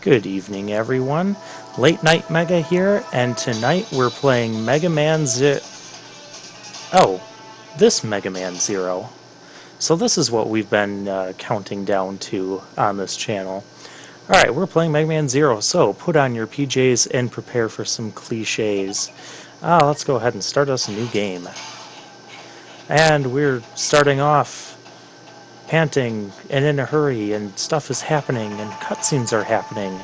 Good evening, everyone. Late Night Mega here, and tonight we're playing Mega Man this Mega Man Zero. So this is what we've been counting down to on this channel. Alright, we're playing Mega Man Zero, so put on your PJs and prepare for some cliches. Let's go ahead and start us a new game. And we're starting off panting and in a hurry, and stuff is happening, and cutscenes are happening.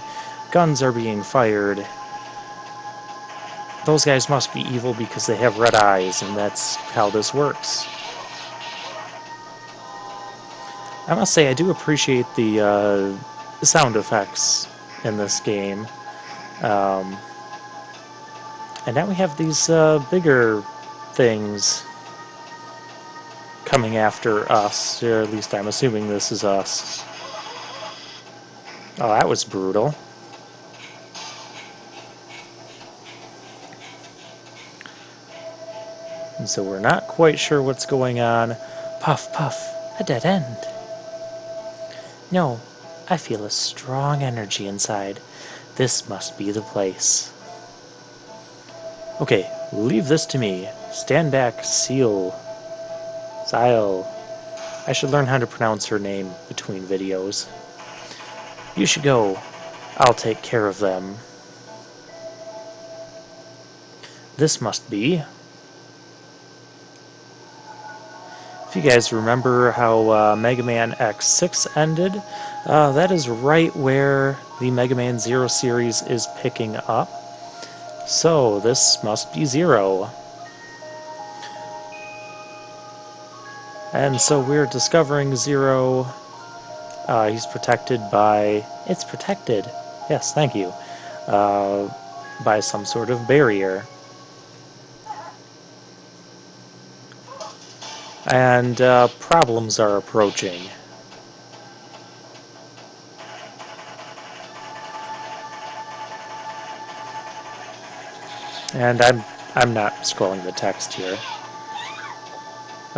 Guns are being fired. Those guys must be evil because they have red eyes, and that's how this works. I must say, I do appreciate the sound effects in this game. And now we have these bigger things coming after us, or at least I'm assuming this is us. Oh, that was brutal. And so we're not quite sure what's going on. Puff, puff, a dead end. No, I feel a strong energy inside. This must be the place. Okay, leave this to me. Stand back, Seal. Zyle. I should learn how to pronounce her name between videos. You should go. I'll take care of them. This must be... If you guys remember how Mega Man X6 ended, that is right where the Mega Man Zero series is picking up. So this must be Zero. And so we're discovering Zero. He's protected by... It's protected. Yes, thank you. By some sort of barrier. And problems are approaching. And I'm not scrolling the text here.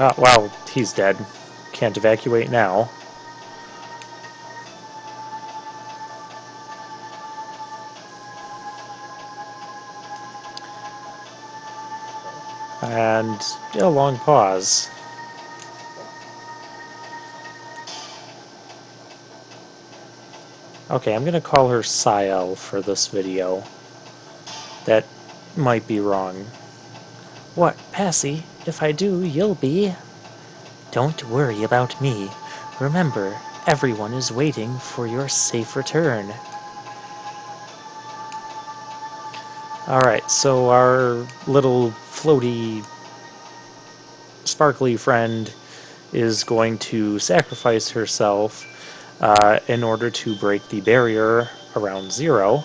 Oh, well, he's dead. Can't evacuate now. And a long pause. Okay, I'm gonna call her Sael for this video. That might be wrong. What, Passy? If I do, you'll be... Don't worry about me. Remember, everyone is waiting for your safe return. Alright, so our little floaty, sparkly friend is going to sacrifice herself in order to break the barrier around Zero.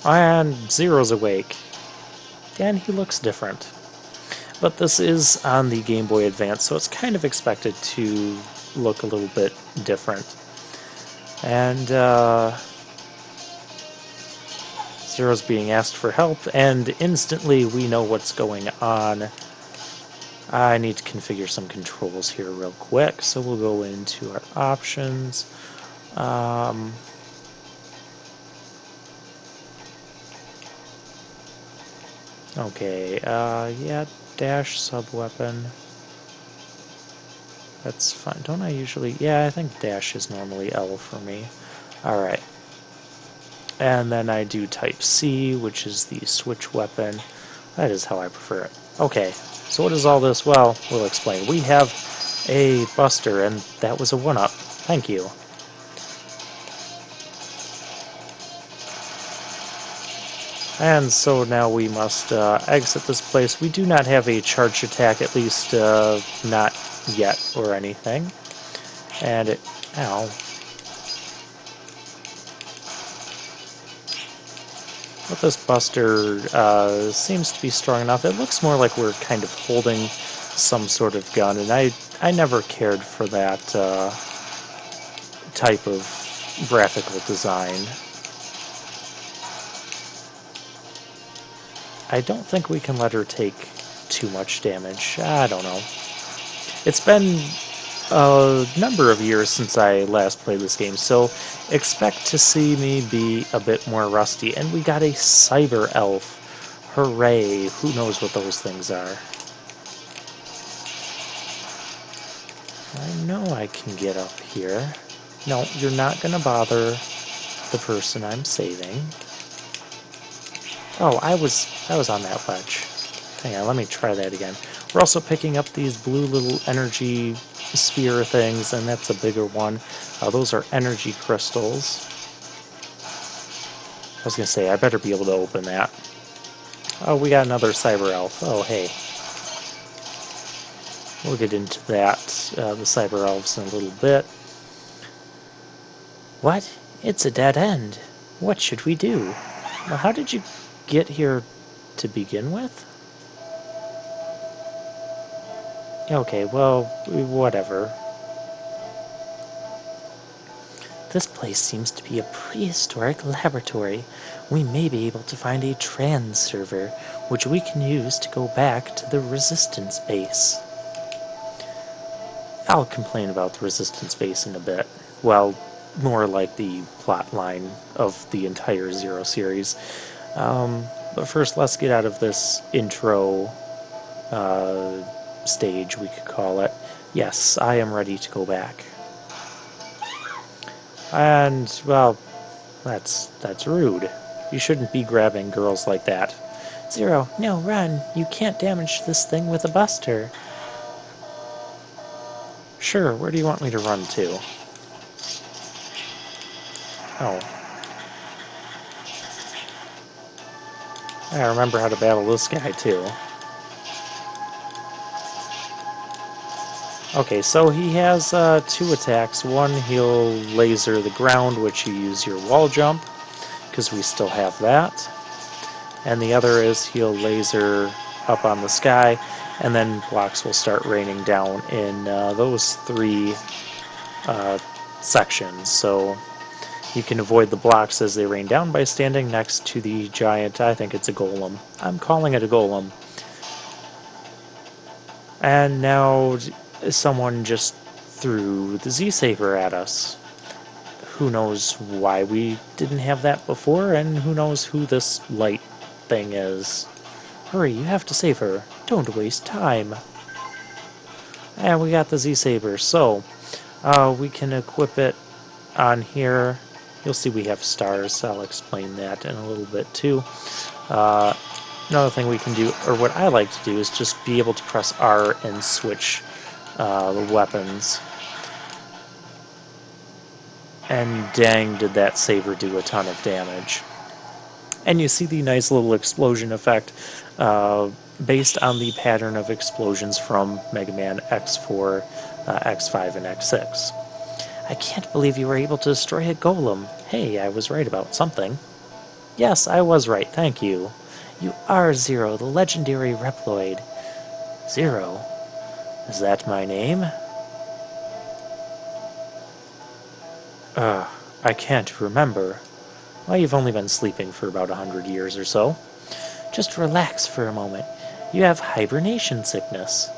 And Zero's awake. And he looks different. But this is on the Game Boy Advance, so it's kind of expected to look a little bit different. And Zero's being asked for help, and instantly we know what's going on. I need to configure some controls here real quick, so we'll go into our options. Okay, yeah, dash sub-weapon. That's fine. Don't I usually... Yeah, I think dash is normally L for me. Alright. And then I do type C, which is the switch weapon. That is how I prefer it. Okay, so what is all this? Well, we'll explain. We have a Buster, and that was a 1-up. Thank you. And so now we must exit this place. We do not have a charge attack, at least not yet or anything. And it... Ow. But this Buster seems to be strong enough. It looks more like we're kind of holding some sort of gun, and I never cared for that type of graphical design. I don't think we can let her take too much damage. I don't know. It's been a number of years since I last played this game, so expect to see me be a bit more rusty. And we got a Cyber Elf. Hooray! Who knows what those things are? I know I can get up here. No, you're not gonna bother the person I'm saving. Oh, I was on that ledge. Hang on, let me try that again. We're also picking up these blue little energy sphere things, and that's a bigger one. Those are energy crystals. I was gonna say, I better be able to open that. Oh, we got another Cyber Elf. Oh, hey. We'll get into that, the Cyber Elves, in a little bit. What? It's a dead end. What should we do? Well, how did you get here to begin with? Okay, well, whatever. This place seems to be a prehistoric laboratory. We may be able to find a trans server, which we can use to go back to the Resistance base. I'll complain about the Resistance base in a bit. Well, more like the plot line of the entire Zero series. But first, let's get out of this intro stage, we could call it. Yes, I am ready to go back. And, well, that's rude. You shouldn't be grabbing girls like that. Zero, no, run. You can't damage this thing with a buster. Sure, where do you want me to run to? Oh. I remember how to battle this guy, too. Okay, so he has two attacks. One, he'll laser the ground, which you use your wall jump, because we still have that. And the other is he'll laser up on the sky, and then blocks will start raining down in those three sections. So you can avoid the blocks as they rain down by standing next to the giant, I think it's a golem. I'm calling it a golem. And now someone just threw the Z-Saber at us. Who knows why we didn't have that before, and who knows who this light thing is. Hurry, you have to save her. Don't waste time. And we got the Z-Saber, so we can equip it on here. You'll see we have stars. I'll explain that in a little bit too. Another thing we can do, or what I like to do, is just be able to press R and switch the weapons. And dang, did that saber do a ton of damage. And you see the nice little explosion effect based on the pattern of explosions from Mega Man X4, X5, and X6. I can't believe you were able to destroy a golem. Hey, I was right about something. Yes, I was right, thank you. You are Zero, the legendary Reploid. Zero? Is that my name? I can't remember. Well, you've only been sleeping for about 100 years or so. Just relax for a moment. You have hibernation sickness.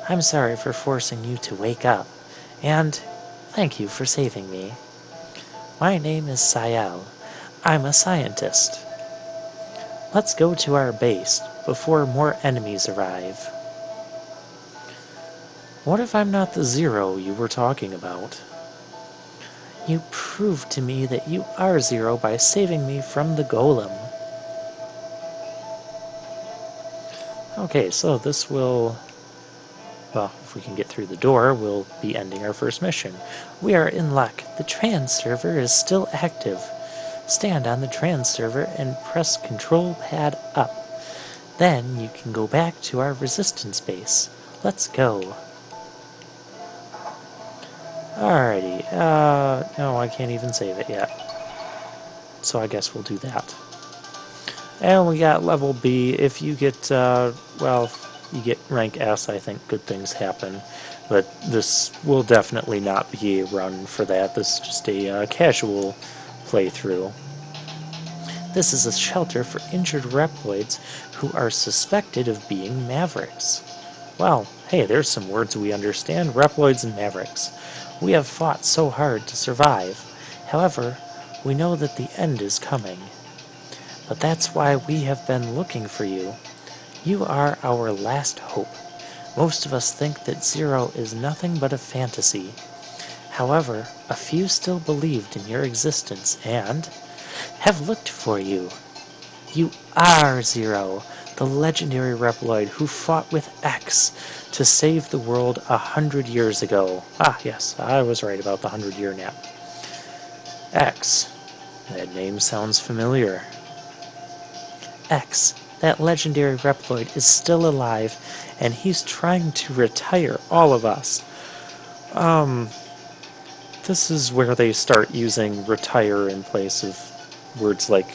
I'm sorry for forcing you to wake up, and thank you for saving me. My name is Sayel. I'm a scientist. Let's go to our base before more enemies arrive. What if I'm not the Zero you were talking about? You proved to me that you are Zero by saving me from the golem. Okay, so this will... Well, if we can get through the door, we'll be ending our first mission. We are in luck. The trans server is still active. Stand on the trans server and press Control Pad up. Then you can go back to our Resistance base. Let's go. Alrighty, no, I can't even save it yet. So I guess we'll do that. And we got level B. If you get, well, you get rank S, I think good things happen. But this will definitely not be a run for that. This is just a casual playthrough. This is a shelter for injured Reploids who are suspected of being Mavericks. Well, hey, there's some words we understand, Reploids and Mavericks. We have fought so hard to survive. However, we know that the end is coming. But that's why we have been looking for you. You are our last hope. Most of us think that Zero is nothing but a fantasy. However, a few still believed in your existence and have looked for you. You are Zero, the legendary Reploid who fought with X to save the world 100 years ago. Ah, yes, I was right about the 100-year nap. X. That name sounds familiar. X, that legendary Reploid, is still alive, and he's trying to retire all of us. This is where they start using retire in place of words like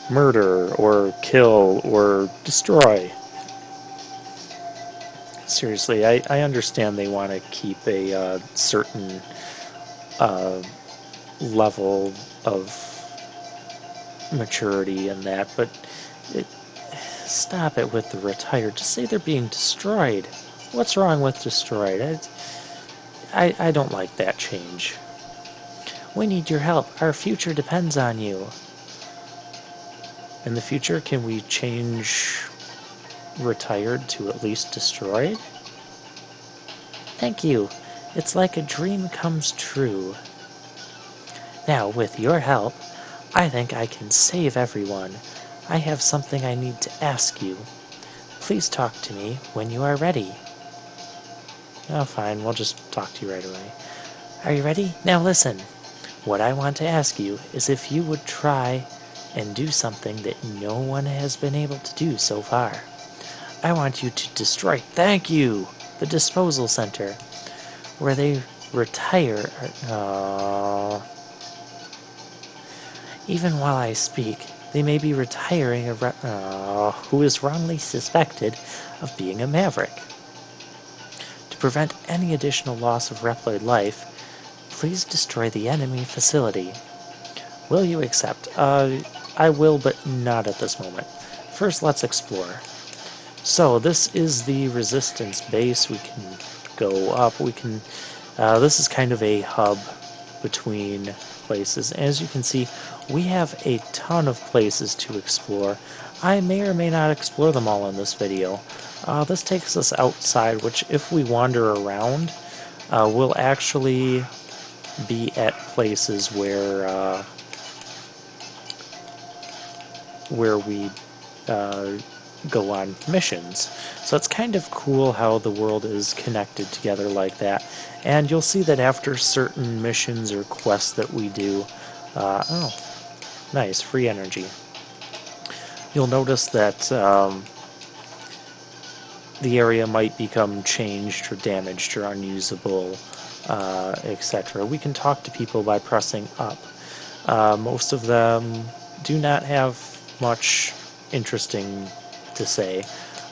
murder, or kill, or destroy. Seriously, I understand they want to keep a certain level of maturity in that, but stop it with the retired. Just say they're being destroyed. What's wrong with destroyed? I don't like that change. We need your help. Our future depends on you. In the future, can we change retired to at least destroyed? Thank you. It's like a dream comes true. Now, with your help, I think I can save everyone. I have something I need to ask you. Please talk to me when you are ready. Oh, fine, we'll just talk to you right away. Are you ready? Now listen. What I want to ask you is if you would try and do something that no one has been able to do so far. I want you to destroy, thank you, the disposal center, where they retire. Even while I speak, they may be retiring who is wrongly suspected of being a Maverick. To prevent any additional loss of Reploid life, please destroy the enemy facility. Will you accept? I will, but not at this moment. First, let's explore. So, this is the Resistance base. We can go up. We can. This is kind of a hub between places. As you can see, we have a ton of places to explore. I may or may not explore them all in this video. This takes us outside, which if we wander around, we'll actually be at places where we go on missions. So it's kind of cool how the world is connected together like that. And you'll see that after certain missions or quests that we do, oh, nice, free energy. You'll notice that the area might become changed or damaged or unusable, etc. We can talk to people by pressing up. Most of them do not have much interesting to say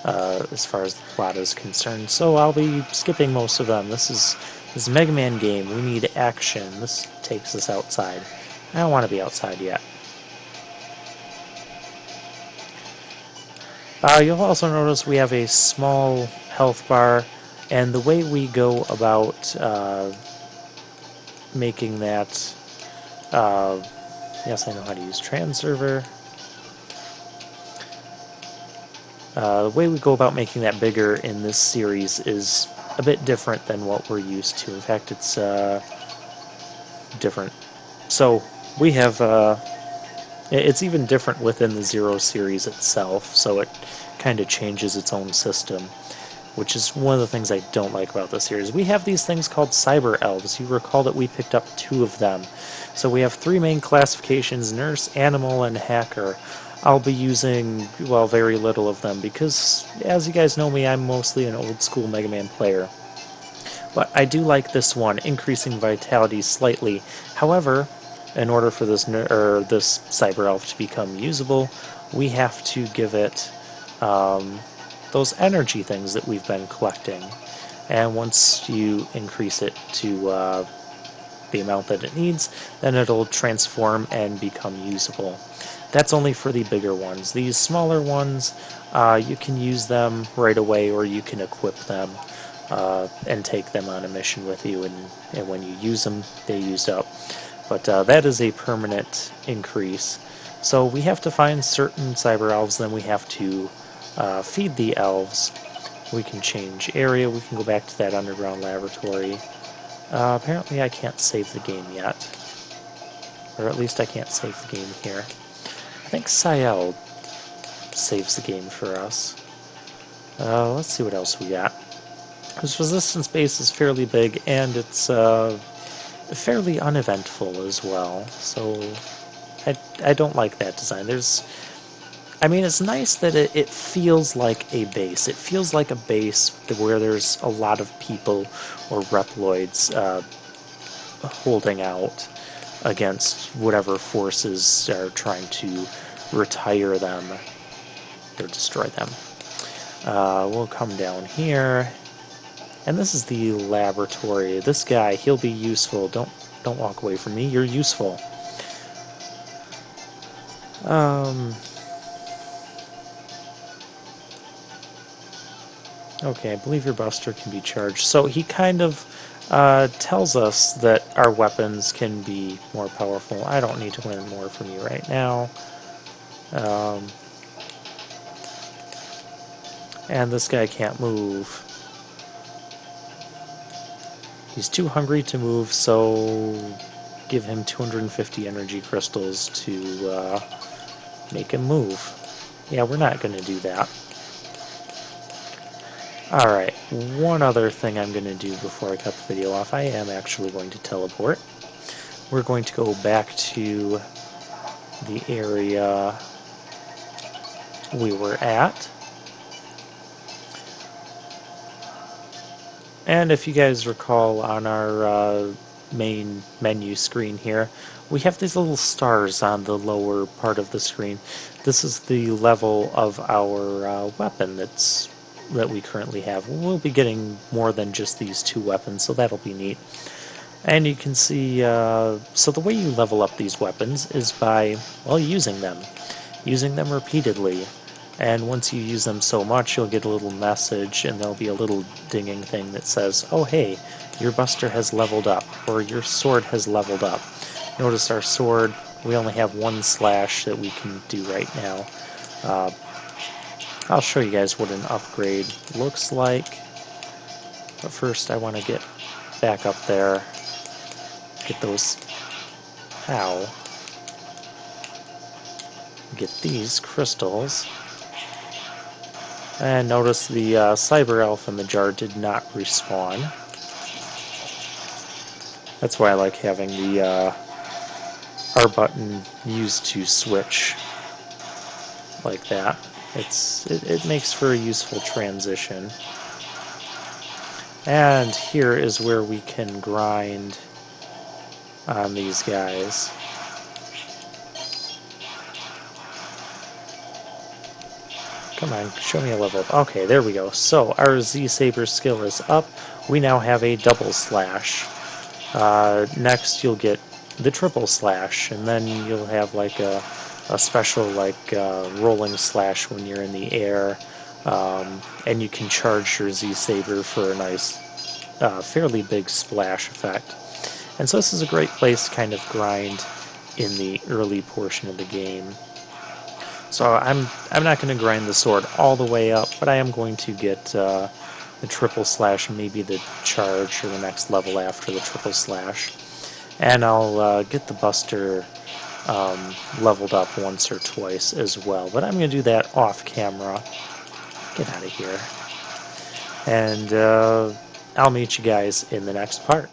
as far as the plot is concerned, so I'll be skipping most of them. This is a Mega Man game. We need action. This takes us outside. I don't want to be outside yet. You'll also notice we have a small health bar, and the way we go about making that, yes, I know how to use Transerver. The way we go about making that bigger in this series is a bit different than what we're used to. In fact, it's different. So we have, it's even different within the Zero series itself, so it kind of changes its own system, which is one of the things I don't like about the series. We have these things called Cyber Elves. You recall that we picked up 2 of them. So we have 3 main classifications: Nurse, Animal, and Hacker. I'll be using, well, very little of them because, as you guys know me, I'm mostly an old-school Mega Man player. But I do like this one, increasing vitality slightly. However, in order for this Cyber Elf to become usable, we have to give it those energy things that we've been collecting. And once you increase it to the amount that it needs, then it'll transform and become usable. That's only for the bigger ones. These smaller ones, you can use them right away, or you can equip them and take them on a mission with you, and when you use them, they use up. But that is a permanent increase. So we have to find certain cyber elves, then we have to feed the elves. We can change area, we can go back to that underground laboratory. Apparently I can't save the game yet. Or at least I can't save the game here. I think Sael saves the game for us. Let's see what else we got. This resistance base is fairly big, and it's fairly uneventful as well, so I don't like that design. I mean, it's nice that it feels like a base. It feels like a base where there's a lot of people or Reploids holding out against whatever forces are trying to retire them or destroy them. We'll come down here. And this is the laboratory. This guy, he'll be useful. Don't walk away from me. You're useful. Okay, I believe your buster can be charged. So he kind of tells us that our weapons can be more powerful. I don't need to learn more from you right now. And this guy can't move. He's too hungry to move, so give him 250 energy crystals to make him move. Yeah, we're not going to do that. Alright, one other thing I'm going to do before I cut the video off. I am actually going to teleport. We're going to go back to the area we were at. And if you guys recall, on our main menu screen here, we have these little stars on the lower part of the screen. This is the level of our weapon that we currently have. We'll be getting more than just these two weapons, so that'll be neat. And you can see, so the way you level up these weapons is by, well, using them repeatedly. And once you use them so much, you'll get a little message, and there'll be a little dinging thing that says, oh hey, your buster has leveled up, or your sword has leveled up. Notice our sword, we only have one slash that we can do right now. I'll show you guys what an upgrade looks like. But first I want to get back up there, get those, get these crystals. And notice the Cyber Elf in the jar did not respawn. That's why I like having the R button used to switch like that. It makes for a useful transition. And here is where we can grind on these guys. Come on, show me a level up. Okay, there we go. So our Z-Saber skill is up. We now have a double slash. Next you'll get the triple slash, and then you'll have like a special like rolling slash when you're in the air. And you can charge your Z-Saber for a nice, fairly big splash effect. And so this is a great place to kind of grind in the early portion of the game. So I'm not going to grind the sword all the way up, but I am going to get the triple slash, maybe the charge or the next level after the triple slash. And I'll get the buster leveled up once or twice as well. But I'm going to do that off camera. Get out of here. And I'll meet you guys in the next part.